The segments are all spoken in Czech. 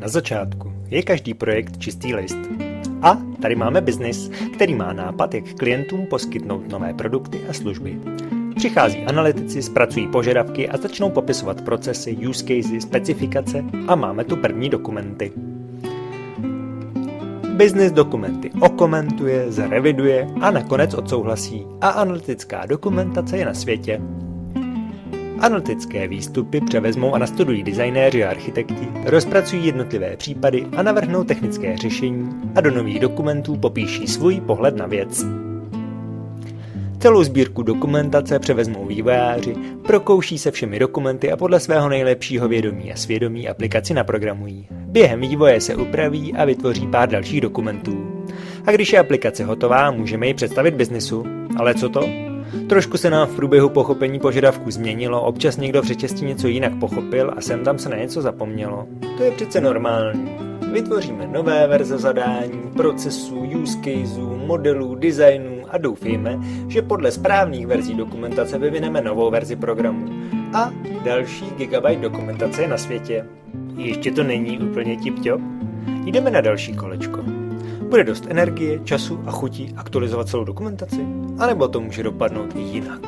Na začátku je každý projekt čistý list. A tady máme biznis, který má nápad, jak klientům poskytnout nové produkty a služby. Přichází analytici, zpracují požadavky a začnou popisovat procesy, use casey, specifikace a máme tu první dokumenty. Business dokumenty okomentuje, zreviduje a nakonec odsouhlasí a analytická dokumentace je na světě. Analytické výstupy převezmou a nastudují designéři a architekti, rozpracují jednotlivé případy a navrhnou technické řešení a do nových dokumentů popíší svůj pohled na věc. Celou sbírku dokumentace převezmou vývojáři, prokouší se všemi dokumenty a podle svého nejlepšího vědomí a svědomí aplikaci naprogramují. Během vývoje se upraví a vytvoří pár dalších dokumentů. A když je aplikace hotová, můžeme ji představit biznisu. Ale co to? Trošku se nám v průběhu pochopení požadavků změnilo, občas někdo v řetězci něco jinak pochopil a sem tam se na něco zapomnělo. To je přece normální. Vytvoříme nové verze zadání, procesů, use caseů, modelů, designů a doufejme, že podle správných verzí dokumentace vyvineme novou verzi programu. A další gigabyte dokumentace je na světě. Ještě to není úplně tip-top. Jdeme na další kolečko. Bude dost energie, času a chuti aktualizovat celou dokumentaci? A nebo to může dopadnout i jinak?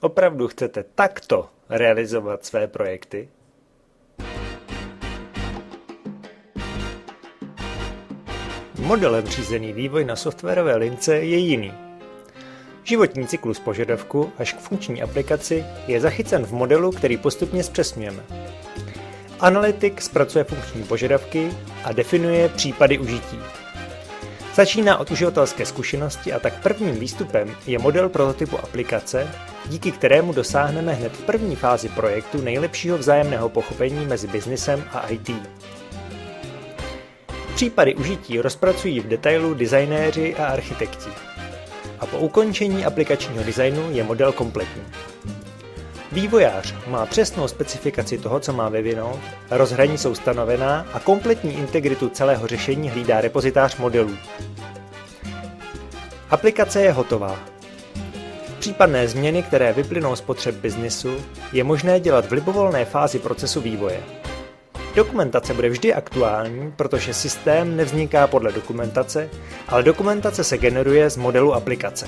Opravdu chcete takto realizovat své projekty? Modelem řízený vývoj na softwarové lince je jiný. Životní cyklus požadavku až k funkční aplikaci je zachycen v modelu, který postupně zpřesňujeme. Analytik zpracuje funkční požadavky a definuje případy užití. Začíná od uživatelské zkušenosti a tak prvním výstupem je model prototypu aplikace, díky kterému dosáhneme hned v první fázi projektu nejlepšího vzájemného pochopení mezi biznisem a IT. Případy užití rozpracují v detailu designéři a architekti. A po ukončení aplikačního designu je model kompletní. Vývojář má přesnou specifikaci toho, co má vyvinout, rozhraní jsou stanovená a kompletní integritu celého řešení hlídá repozitář modelů. Aplikace je hotová. Případné změny, které vyplynou z potřeb biznisu, je možné dělat v libovolné fázi procesu vývoje. Dokumentace bude vždy aktuální, protože systém nevzniká podle dokumentace, ale dokumentace se generuje z modelu aplikace.